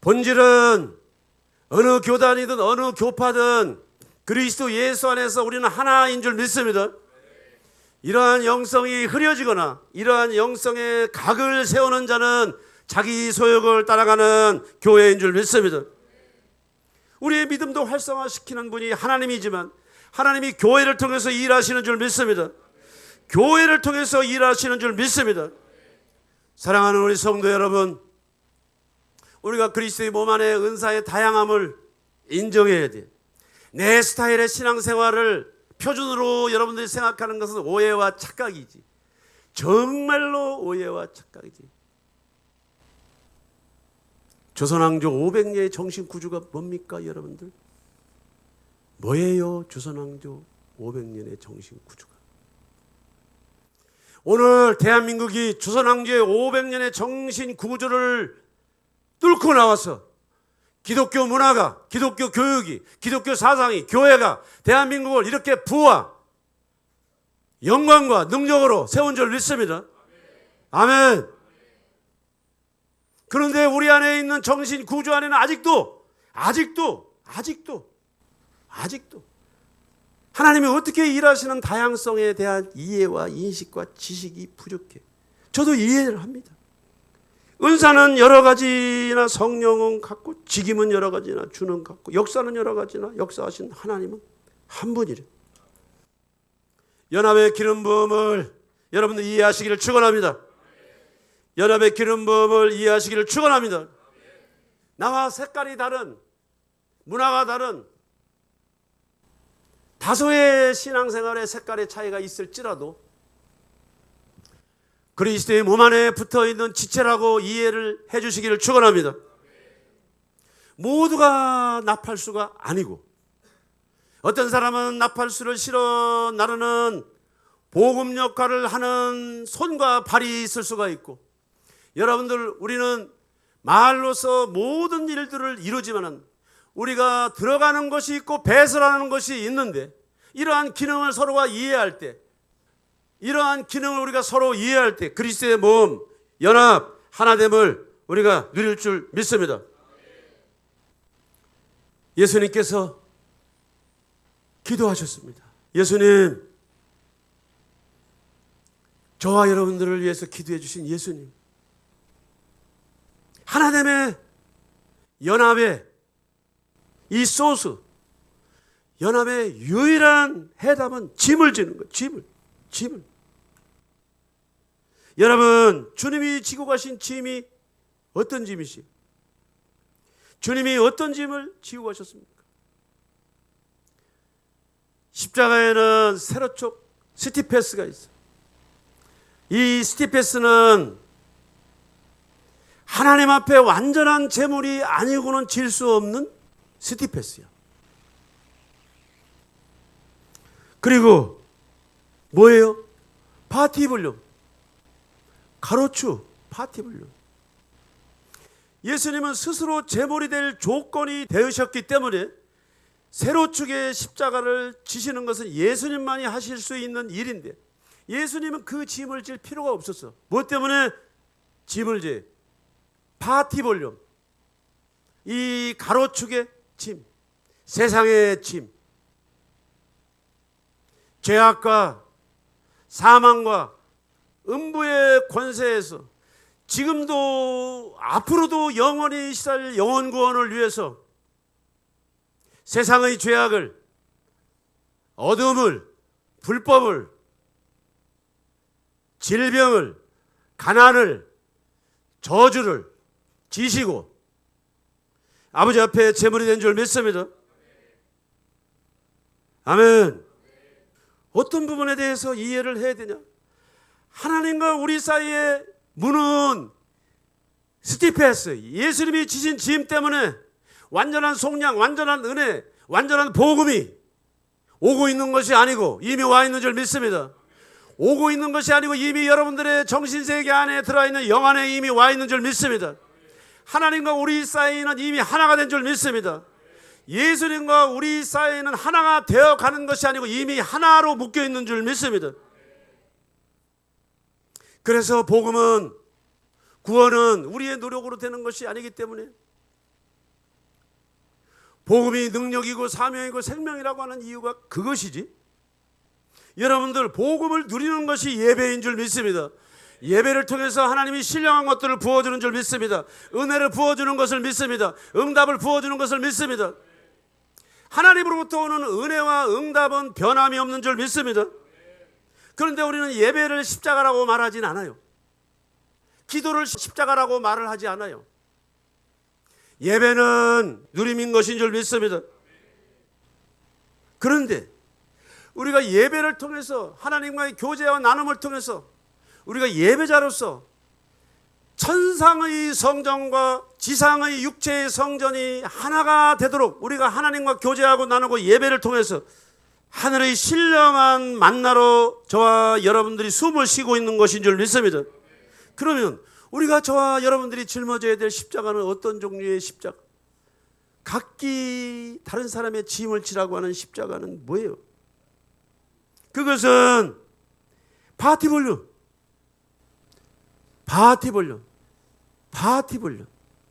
본질은 어느 교단이든 어느 교파든 그리스도 예수 안에서 우리는 하나인 줄 믿습니다. 이러한 영성이 흐려지거나 이러한 영성의 각을 세우는 자는 자기 소욕을 따라가는 교회인 줄 믿습니다. 우리의 믿음도 활성화시키는 분이 하나님이지만 하나님이 교회를 통해서 일하시는 줄 믿습니다. 교회를 통해서 일하시는 줄 믿습니다. 사랑하는 우리 성도 여러분, 우리가 그리스도의 몸 안에 은사의 다양함을 인정해야 돼. 내 스타일의 신앙생활을 표준으로 여러분들이 생각하는 것은 오해와 착각이지. 정말로 오해와 착각이지. 조선왕조 500년의 정신구조가 뭡니까 여러분들? 뭐예요 조선왕조 500년의 정신구조가? 오늘 대한민국이 조선왕조의 500년의 정신구조를 뚫고 나와서 기독교 문화가, 기독교 교육이, 기독교 사상이, 교회가 대한민국을 이렇게 부와 영광과 능력으로 세운 줄 믿습니다. 아멘. 그런데 우리 안에 있는 정신 구조 안에는 아직도 하나님이 어떻게 일하시는 다양성에 대한 이해와 인식과 지식이 부족해. 저도 이해를 합니다. 은사는 여러 가지나 성령은 같고 직임은 여러 가지나 주는 같고 역사는 여러 가지나 역사하신 하나님은 한 분이래. 연합의 기름 부음을 여러분들 이해하시기를 축원합니다. 연합의 기름 부음을 이해하시기를 축원합니다. 나와 색깔이 다른, 문화가 다른 다소의 신앙생활의 색깔의 차이가 있을지라도 그리스도의 몸 안에 붙어있는 지체라고 이해를 해주시기를 축원합니다. 모두가 나팔수가 아니고 어떤 사람은 나팔수를 실어 나르는 복음 역할을 하는 손과 발이 있을 수가 있고, 여러분들 우리는 말로서 모든 일들을 이루지만은 우리가 들어가는 것이 있고 배설하는 것이 있는데, 이러한 기능을 서로가 이해할 때, 이러한 기능을 우리가 서로 이해할 때 그리스도의 몸, 연합, 하나됨을 우리가 누릴 줄 믿습니다. 예수님께서 기도하셨습니다. 예수님, 저와 여러분들을 위해서 기도해 주신 예수님, 하나님의 연합의 이 소스, 연합의 유일한 해답은 짐을 지는 거예요. 짐을. 여러분, 주님이 지고 가신 짐이 어떤 짐이시? 주님이 어떤 짐을 지고 가셨습니까? 십자가에는 세로쪽 스티페스가 있어요. 이 스티페스는 하나님 앞에 완전한 제물이 아니고는 질 수 없는 스티페스야. 그리고 뭐예요? 파티블륨, 가로추, 파티블륨. 예수님은 스스로 제물이 될 조건이 되으셨기 때문에 세로축의 십자가를 지시는 것은 예수님만이 하실 수 있는 일인데, 예수님은 그 짐을 질 필요가 없었어. 뭐 때문에 짐을 지? 파티볼륨, 이 가로축의 짐, 세상의 짐, 죄악과 사망과 음부의 권세에서 지금도 앞으로도 영원히 살 영원 구원을 위해서 세상의 죄악을, 어둠을, 불법을, 질병을, 가난을, 저주를 지시고 아버지 앞에 제물이 된 줄 믿습니다. 아멘. 어떤 부분에 대해서 이해를 해야 되냐? 하나님과 우리 사이의 문은 스티페스, 예수님이 지신 짐 때문에 완전한 속량, 완전한 은혜, 완전한 복음이 오고 있는 것이 아니고 이미 와 있는 줄 믿습니다. 오고 있는 것이 아니고 이미 여러분들의 정신세계 안에 들어있는 영 안에 이미 와 있는 줄 믿습니다. 하나님과 우리 사이는 이미 하나가 된 줄 믿습니다. 예수님과 우리 사이는 하나가 되어가는 것이 아니고 이미 하나로 묶여있는 줄 믿습니다. 그래서 복음은, 구원은 우리의 노력으로 되는 것이 아니기 때문에 복음이 능력이고 사명이고 생명이라고 하는 이유가 그것이지. 여러분들, 복음을 누리는 것이 예배인 줄 믿습니다. 예배를 통해서 하나님이 신령한 것들을 부어주는 줄 믿습니다. 은혜를 부어주는 것을 믿습니다. 응답을 부어주는 것을 믿습니다. 하나님으로부터 오는 은혜와 응답은 변함이 없는 줄 믿습니다. 그런데 우리는 예배를 십자가라고 말하진 않아요. 기도를 십자가라고 말을 하지 않아요. 예배는 누림인 것인 줄 믿습니다. 그런데 우리가 예배를 통해서, 하나님과의 교제와 나눔을 통해서 우리가 예배자로서 천상의 성전과 지상의 육체의 성전이 하나가 되도록 우리가 하나님과 교제하고 나누고 예배를 통해서 하늘의 신령한 만나로 저와 여러분들이 숨을 쉬고 있는 것인 줄 믿습니다. 그러면 우리가 저와 여러분들이 짊어져야 될 십자가는 어떤 종류의 십자가? 각기 다른 사람의 짐을 지라고 하는 십자가는 뭐예요? 그것은 파티볼륨,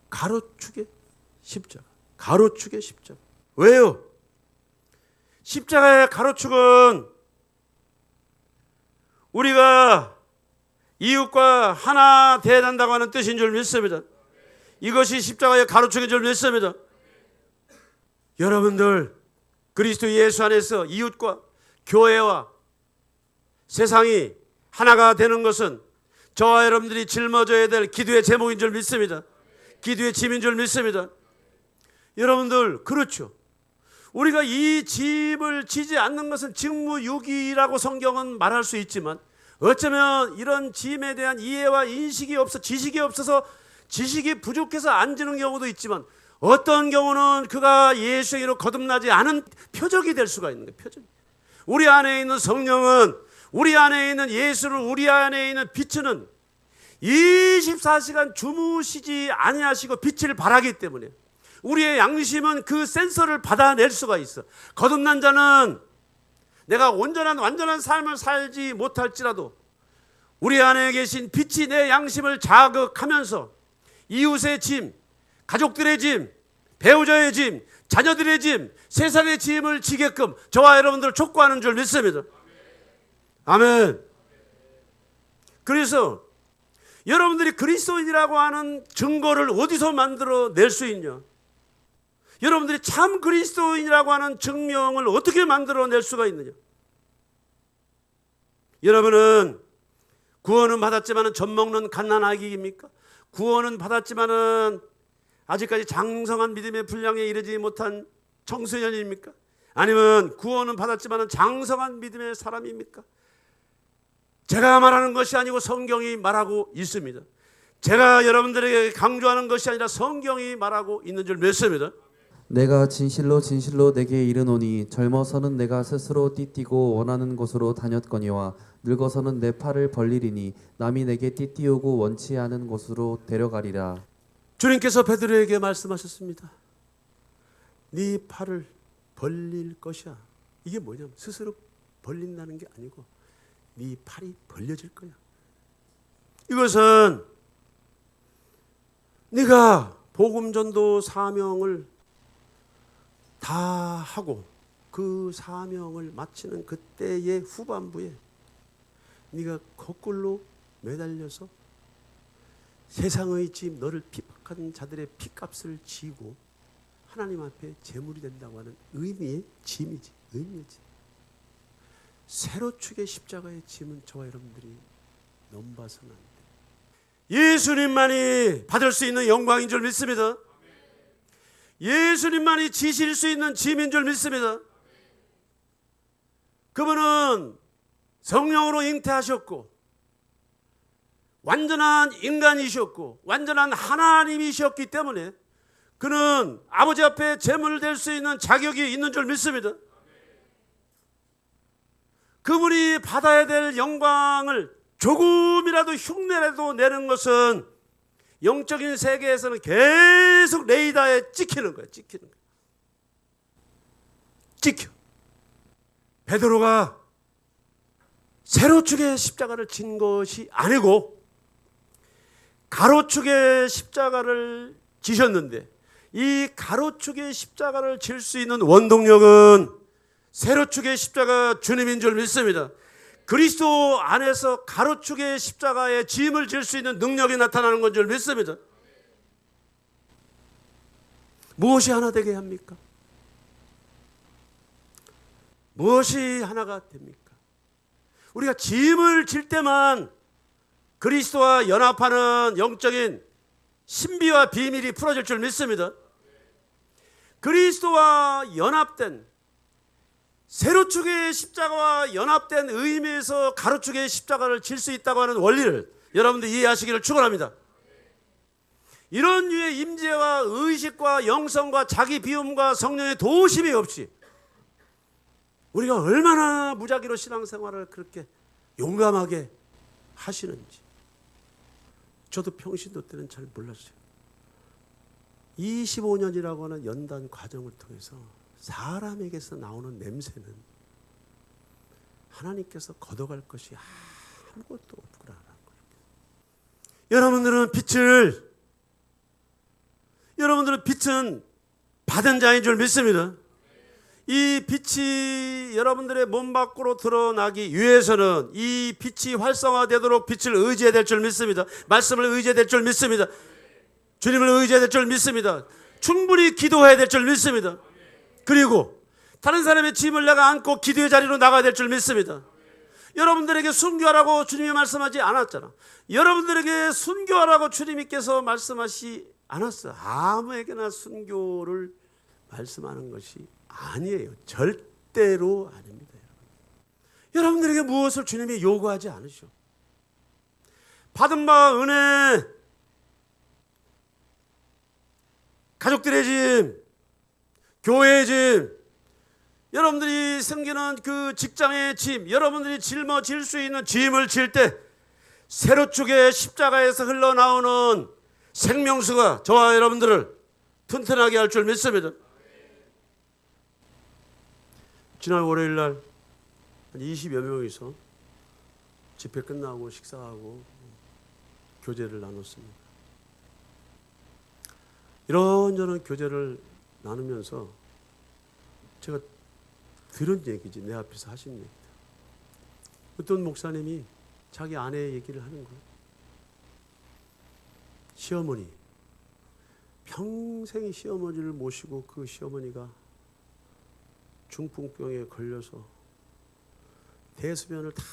가로축의 십자가, 가로축의 십자가. 왜요? 십자가의 가로축은 우리가 이웃과 하나 되어야 된다고 하는 뜻인 줄 믿습니다. 이것이 십자가의 가로축인 줄 믿습니다. 여러분들, 그리스도 예수 안에서 이웃과 교회와 세상이 하나가 되는 것은 저와 여러분들이 짊어져야 될 기도의 제목인 줄 믿습니다. 기도의 짐인 줄 믿습니다. 여러분들, 그렇죠. 우리가 이 짐을 지지 않는 것은 직무유기라고 성경은 말할 수 있지만, 어쩌면 이런 짐에 대한 이해와 인식이 없어, 지식이 없어서, 지식이 부족해서 안 지는 경우도 있지만, 어떤 경우는 그가 예수에게로 거듭나지 않은 표적이 될 수가 있는 거예요. 표적. 우리 안에 있는 성령은, 우리 안에 있는 예수를, 우리 안에 있는 빛은 24시간 주무시지 아니하시고 빛을 발하기 때문에 우리의 양심은 그 센서를 받아낼 수가 있어. 거듭난 자는 내가 완전한 삶을 살지 못할지라도 우리 안에 계신 빛이 내 양심을 자극하면서 이웃의 짐, 가족들의 짐, 배우자의 짐, 자녀들의 짐, 세상의 짐을 지게끔 저와 여러분들을 촉구하는 줄 믿습니다. 아멘. 그래서 여러분들이 그리스도인이라고 하는 증거를 어디서 만들어 낼 수 있냐? 여러분들이 참 그리스도인이라고 하는 증명을 어떻게 만들어 낼 수가 있느냐? 여러분은 구원은 받았지만 젖먹는 갓난아기입니까? 구원은 받았지만 아직까지 장성한 믿음의 분량에 이르지 못한 청소년입니까? 아니면 구원은 받았지만 장성한 믿음의 사람입니까? 제가 말하는 것이 아니고 성경이 말하고 있습니다. 제가 여러분들에게 강조하는 것이 아니라 성경이 말하고 있는 줄 믿습니다. 내가 진실로 진실로 내게 이르노니 젊어서는 내가 스스로 띠띠고 원하는 곳으로 다녔거니와 늙어서는 내 팔을 벌리리니 남이 내게 띠띠우고 원치 않은 곳으로 데려가리라. 주님께서 베드로에게 말씀하셨습니다. 네 팔을 벌릴 것이야. 이게 뭐냐면 스스로 벌린다는 게 아니고 네 팔이 벌려질 거야. 이것은 네가 복음전도 사명을 다 하고 그 사명을 마치는 그때의 후반부에 네가 거꾸로 매달려서 세상의 짐, 너를 핍박하는 자들의 피값을 지고 하나님 앞에 제물이 된다고 하는 의미의 짐이지. 의미의 짐. 세로축의 십자가의 짐은 저와 여러분들이 넘봐서는 안 돼. 예수님만이 받을 수 있는 영광인 줄 믿습니다. 예수님만이 지실 수 있는 짐인 줄 믿습니다. 그분은 성령으로 잉태하셨고 완전한 인간이셨고 완전한 하나님이셨기 때문에 그는 아버지 앞에 제물을 댈 수 있는 자격이 있는 줄 믿습니다. 그분이 받아야 될 영광을 조금이라도 흉내라도 내는 것은 영적인 세계에서는 계속 레이더에 찍히는 거예요. 찍히는 거예요. 찍혀. 베드로가 세로축의 십자가를 진 것이 아니고 가로축의 십자가를 지셨는데 이 가로축의 십자가를 질 수 있는 원동력은 세로축의 십자가 주님인 줄 믿습니다. 그리스도 안에서 가로축의 십자가의 짐을 질 수 있는 능력이 나타나는 건 줄 믿습니다. 무엇이 하나 되게 합니까? 무엇이 하나가 됩니까? 우리가 짐을 질 때만 그리스도와 연합하는 영적인 신비와 비밀이 풀어질 줄 믿습니다. 그리스도와 연합된 세로축의 십자가와 연합된 의미에서 가로축의 십자가를 질 수 있다고 하는 원리를 여러분들 이해하시기를 축원합니다. 이런 류의 임재와 의식과 영성과 자기 비움과 성령의 도우심이 없이 우리가 얼마나 무작위로 신앙생활을 그렇게 용감하게 하시는지 저도 평신도 때는 잘 몰랐어요. 25년이라고 하는 연단 과정을 통해서 사람에게서 나오는 냄새는 하나님께서 걷어갈 것이 아무것도 없구나라는 거예요. 여러분들은 빛은 받은 자인 줄 믿습니다. 이 빛이 여러분들의 몸 밖으로 드러나기 위해서는 이 빛이 활성화되도록 빛을 의지해야 될 줄 믿습니다. 말씀을 의지해야 될 줄 믿습니다. 주님을 의지해야 될 줄 믿습니다. 충분히 기도해야 될 줄 믿습니다. 그리고 다른 사람의 짐을 내가 안고 기도의 자리로 나가야 될 줄 믿습니다. 여러분들에게 순교하라고 주님이 말씀하지 않았잖아. 여러분들에게 순교하라고 주님께서 말씀하시 않았어. 아무에게나 순교를 말씀하는 것이 아니에요. 절대로 아닙니다. 여러분들에게 무엇을 주님이 요구하지 않으셔. 받은 바 은혜, 가족들의 짐, 교회의 짐, 여러분들이 생기는 그 직장의 짐, 여러분들이 짊어질 수 있는 짐을 질 때 세로축의 십자가에서 흘러나오는 생명수가 저와 여러분들을 튼튼하게 할 줄 믿습니다. 지난 월요일 날 한 20여 명이서 집회 끝나고 식사하고 교제를 나눴습니다. 이런저런 교제를 나누면서 제가 들은 얘기지, 내 앞에서 하신 얘기다. 어떤 목사님이 자기 아내 얘기를 하는 거예요. 시어머니, 평생 시어머니를 모시고 그 시어머니가 중풍병에 걸려서 대소변을 다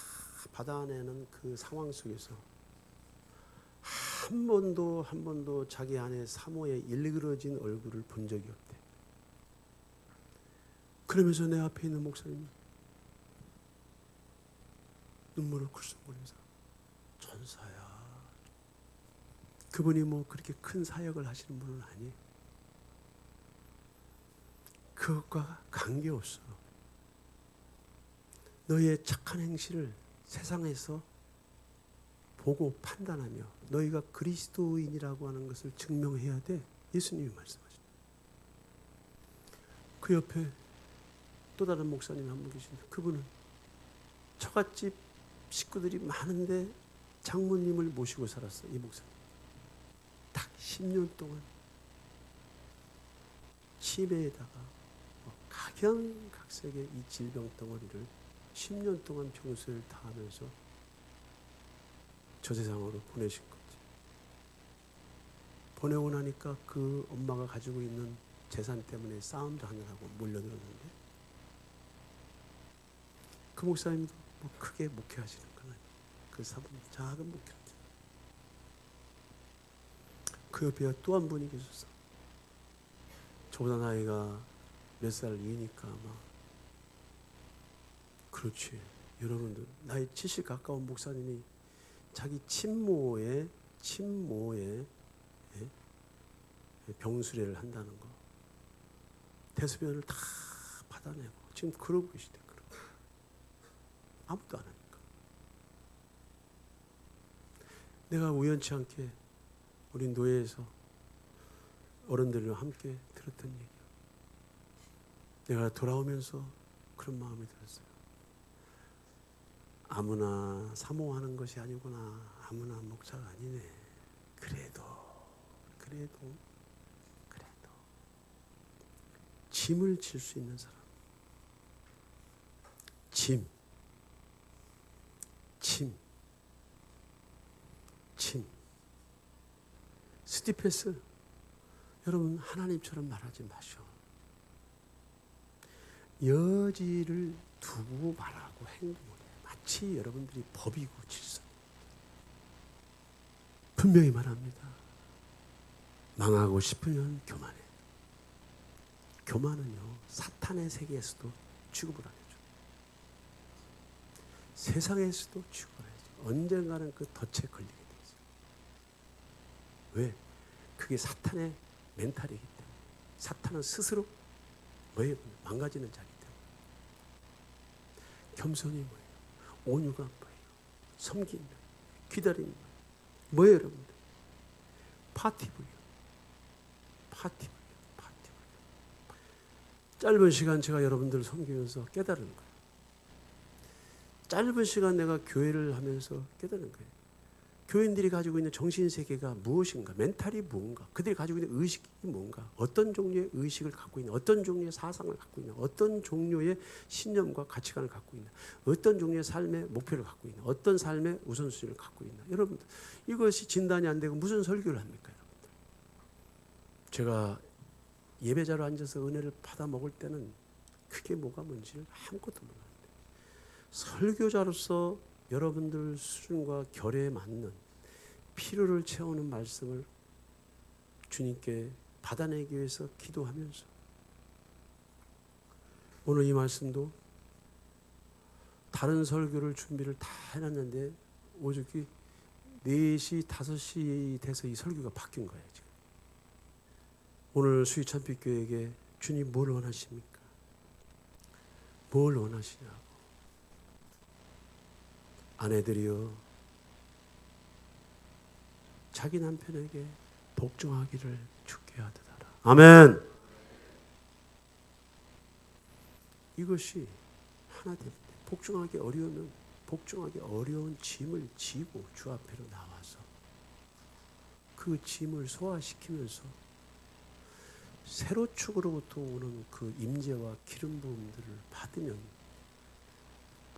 받아내는 그 상황 속에서 한 번도 자기 아내 사모의 일그러진 얼굴을 본 적이 없대. 그러면서 내 앞에 있는 목사님이 눈물을 굴썩거리면서 전사야. 그분이 뭐 그렇게 큰 사역을 하시는 분은 아니에요. 그것과 관계없어. 너희의 착한 행실을 세상에서 보고 판단하며 너희가 그리스도인이라고 하는 것을 증명해야 돼. 예수님이 말씀하십니다. 그 옆에 또 다른 목사님이 한 분 계신데 그분은 처갓집 식구들이 많은데 장모님을 모시고 살았어요. 이 목사님. 딱 10년 동안 치매에다가 각양각색의 이 질병 덩어리를 10년 동안 병수를 다하면서 저 세상으로 보내신 거지. 보내고 나니까 그 엄마가 가지고 있는 재산 때문에 싸움도 하느라고 몰려들었는데 그 목사님도 뭐 크게 목회하시는 건 아니에요. 그 사분 작은 목회하죠. 그 옆에 또 한 분이 계셨어. 저보다 나이가 몇 살 위니까 아마. 그렇지. 여러분들 나이 70 가까운 목사님이 자기 친모의 병수레를 한다는 거. 대소변을 다 받아내고 지금 그러고 계시대. 아무도 안 하니까. 내가 우연치 않게 우리 노예에서 어른들과 함께 들었던 얘기야. 내가 돌아오면서 그런 마음이 들었어요. 아무나 사모하는 것이 아니구나. 아무나 목사가 아니네. 그래도 짐을 질 수 있는 사람. 짐. 스티페스, 여러분 하나님처럼 말하지 마셔. 여지를 두고 말하고 행동을 해. 마치 여러분들이 법이고 질서. 분명히 말합니다. 망하고 싶으면 교만해. 교만은요, 사탄의 세계에서도 취급을 안 해줘. 세상에서도 취급을 안 해줘. 언젠가는 그 덫에 걸리게 돼 있어요. 왜? 그게 사탄의 멘탈이기 때문에. 사탄은 스스로 뭐예요? 망가지는 자기 때문에. 겸손이 뭐예요? 온유가 뭐예요? 섬김, 기다림 뭐예요, 여러분들? 파티불교. 짧은 시간 제가 여러분들을 섬기면서 깨달은 거예요. 짧은 시간 내가 교회를 하면서 깨달은 거예요. 교인들이 가지고 있는 정신세계가 무엇인가, 멘탈이 뭔가, 그들이 가지고 있는 의식이 뭔가, 어떤 종류의 의식을 갖고 있는, 어떤 종류의 사상을 갖고 있는, 어떤 종류의 신념과 가치관을 갖고 있는, 어떤 종류의 삶의 목표를 갖고 있는, 어떤 삶의 우선순위를 갖고 있는. 여러분들, 이것이 진단이 안 되고 무슨 설교를 합니까, 여러분들? 제가 예배자로 앉아서 은혜를 받아 먹을 때는 그게 뭐가 뭔지를 아무것도 몰랐는데, 설교자로서 여러분들 수준과 결에 맞는 필요를 채우는 말씀을 주님께 받아내기 위해서 기도하면서, 오늘 이 말씀도 다른 설교를 준비를 다 해놨는데 오죽이 4시, 5시 돼서 이 설교가 바뀐 거예요. 지금 오늘 수희찬빛교회에게 주님 뭘 원하십니까? 뭘 원하시냐고. 아내들이여, 자기 남편에게 복종하기를 주께 하듯하라. 아멘. 이것이 하나 됩니다. 복종하기 어려우면 복종하기 어려운 짐을 지고 주 앞으로 나와서 그 짐을 소화시키면서 세로축으로부터 오는 그 임재와 기름 부음들을 받으면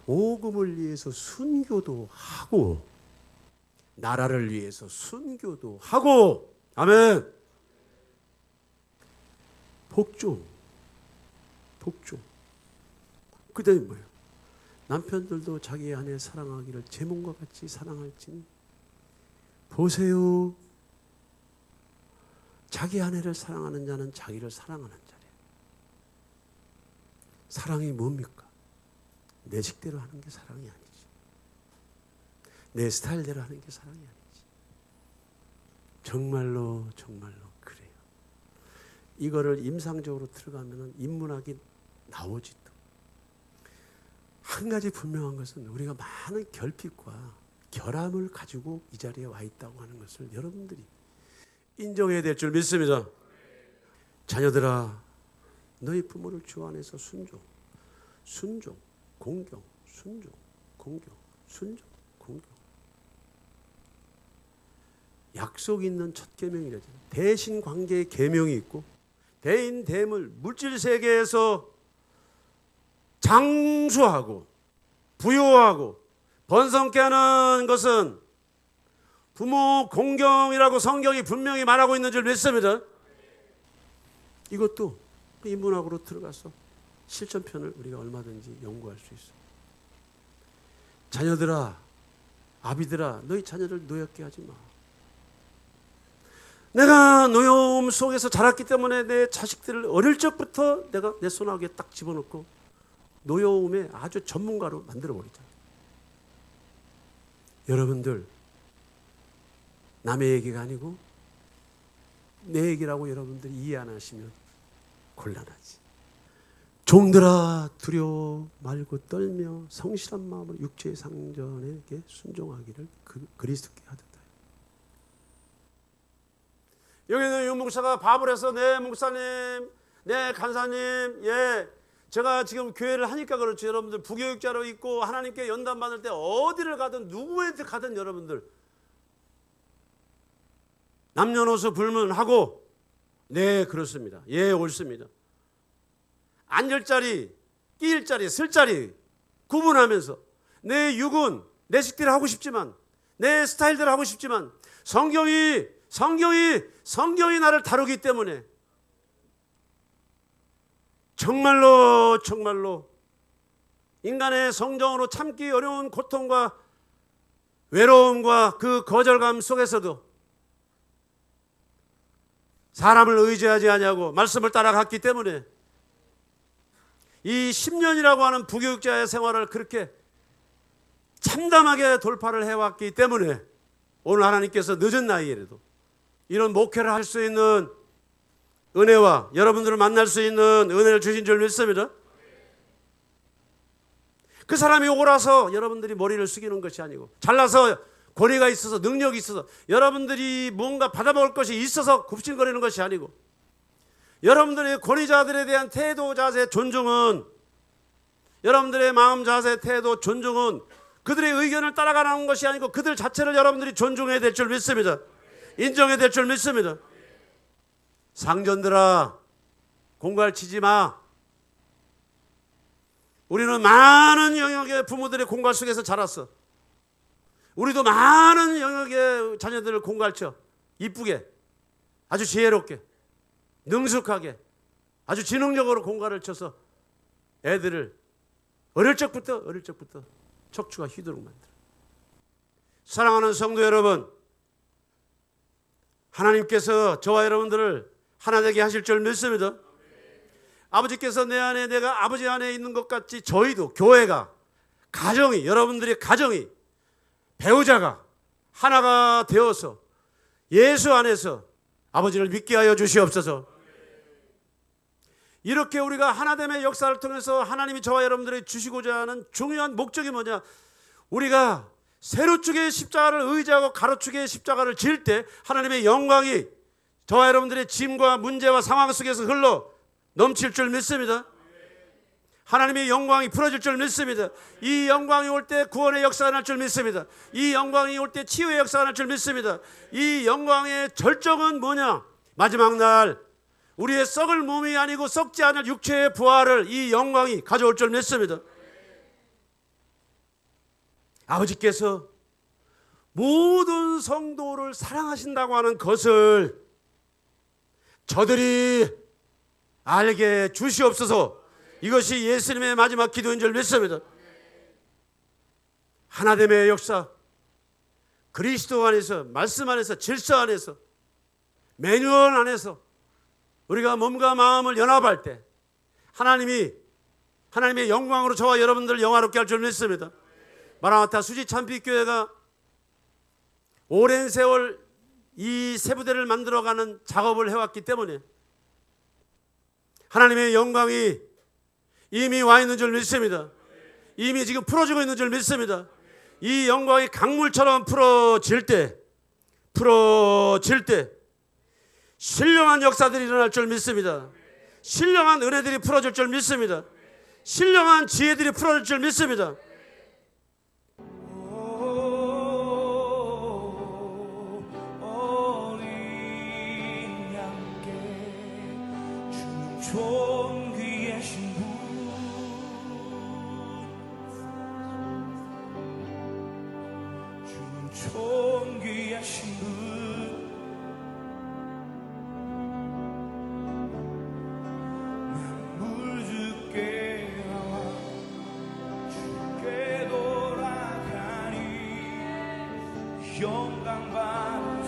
복음을 위해서 순교도 하고 나라를 위해서 순교도 하고 아멘. 복종. 그다음에 뭐예요? 남편들도 자기 아내 사랑하기를 제 몸과 같이 사랑할지니 보세요. 자기 아내를 사랑하는 자는 자기를 사랑하는 자래요. 사랑이 뭡니까? 내 식대로 하는 게 사랑이 아니지. 내 스타일대로 하는 게 사랑이 아니지. 정말로 그래요. 이거를 임상적으로 들어가면 인문학이 나오지 또. 한 가지 분명한 것은 우리가 많은 결핍과 결함을 가지고 이 자리에 와 있다고 하는 것을 여러분들이 인정해야 될 줄 믿습니다. 자녀들아, 너희 부모를 주 안에서 순종, 공경, 순종, 공경. 약속 있는 첫 계명이라잖아요. 대신 관계의 계명이 있고 대인 대물 물질 세계에서 장수하고 부유하고 번성케 하는 것은 부모 공경이라고 성경이 분명히 말하고 있는 줄 믿습니다. 이것도 인문학으로 들어가서 실전편을 우리가 얼마든지 연구할 수 있어요. 자녀들아, 아비들아, 너희 자녀를 노엽게 하지 마. 내가 노여움 속에서 자랐기 때문에 내 자식들을 어릴 적부터 내가 내 손아귀에 딱 집어넣고 노여움의 아주 전문가로 만들어버리잖아요. 여러분들, 남의 얘기가 아니고 내 얘기라고 여러분들이 이해 안 하시면 곤란하지. 종들아, 두려워 말고 떨며 성실한 마음으로 육체의 상전에게 순종하기를 그리스도께 하듯. 여기는 유목사가 밥을 해서 네 목사님, 네 간사님, 예, 제가 지금 교회를 하니까 그렇죠. 여러분들 부교육자로 있고 하나님께 연단 받을 때 어디를 가든 누구한테 가든 여러분들 남녀노소 불문하고 네 그렇습니다. 예 옳습니다. 앉을 자리, 끼일 자리, 쓸 자리 구분하면서 내 육은 내 식대로 하고 싶지만 내 스타일대로 하고 싶지만 성경이 나를 다루기 때문에 정말로 인간의 성정으로 참기 어려운 고통과 외로움과 그 거절감 속에서도 사람을 의지하지 아니하고 말씀을 따라갔기 때문에 이 10년이라고 하는 부교육자의 생활을 그렇게 참담하게 돌파를 해왔기 때문에 오늘 하나님께서 늦은 나이에라도 이런 목회를 할 수 있는 은혜와 여러분들을 만날 수 있는 은혜를 주신 줄 믿습니다. 그 사람이 옳아서 여러분들이 머리를 숙이는 것이 아니고 잘나서 권위가 있어서 능력이 있어서 여러분들이 뭔가 받아먹을 것이 있어서 굽신거리는 것이 아니고 여러분들의 권위자들에 대한 태도, 자세, 존중은 여러분들의 마음, 자세, 태도, 존중은 그들의 의견을 따라가는 것이 아니고 그들 자체를 여러분들이 존중해야 될 줄 믿습니다. 인정해야 될 줄 믿습니다. 상전들아, 공갈 치지 마. 우리는 많은 영역의 부모들의 공갈 속에서 자랐어. 우리도 많은 영역의 자녀들을 공갈쳐 이쁘게, 아주 지혜롭게, 능숙하게, 아주 지능적으로 공갈을 쳐서 애들을 어릴 적부터 척추가 휘도록 만들어. 사랑하는 성도 여러분, 하나님께서 저와 여러분들을 하나 되게 하실 줄 믿습니다. 아버지께서 내 안에, 내가 아버지 안에 있는 것 같이 저희도 교회가, 가정이, 여러분들의 가정이, 배우자가 하나가 되어서 예수 안에서 아버지를 믿게 하여 주시옵소서. 이렇게 우리가 하나됨의 역사를 통해서 하나님이 저와 여러분들이 주시고자 하는 중요한 목적이 뭐냐? 우리가 세로축의 십자가를 의지하고 가로축의 십자가를 질 때 하나님의 영광이 저와 여러분들의 짐과 문제와 상황 속에서 흘러 넘칠 줄 믿습니다. 하나님의 영광이 풀어질 줄 믿습니다. 이 영광이 올 때 구원의 역사가 날 줄 믿습니다. 이 영광이 올 때 치유의 역사가 날 줄 믿습니다. 이 영광의 절정은 뭐냐? 마지막 날 우리의 썩을 몸이 아니고 썩지 않을 육체의 부활을 이 영광이 가져올 줄 믿습니다. 아버지께서 모든 성도를 사랑하신다고 하는 것을 저들이 알게 주시옵소서. 이것이 예수님의 마지막 기도인 줄 믿습니다. 하나됨의 역사, 그리스도 안에서, 말씀 안에서, 질서 안에서, 매뉴얼 안에서 우리가 몸과 마음을 연합할 때 하나님의 영광으로 저와 여러분들을 영화롭게 할 줄 믿습니다. 마라나타 수지 참빛교회가 오랜 세월 이 세부대를 만들어가는 작업을 해왔기 때문에 하나님의 영광이 이미 와 있는 줄 믿습니다. 이미 지금 풀어지고 있는 줄 믿습니다. 이 영광이 강물처럼 풀어질 때 신령한 역사들이 일어날 줄 믿습니다. 신령한 은혜들이 풀어질 줄 믿습니다. 신령한 지혜들이 풀어질 줄 믿습니다. 어린 양께 주는 존귀하신 분, 주는 존귀하신 분, 물 주께 나와 주께 돌아가니 영광 받으리.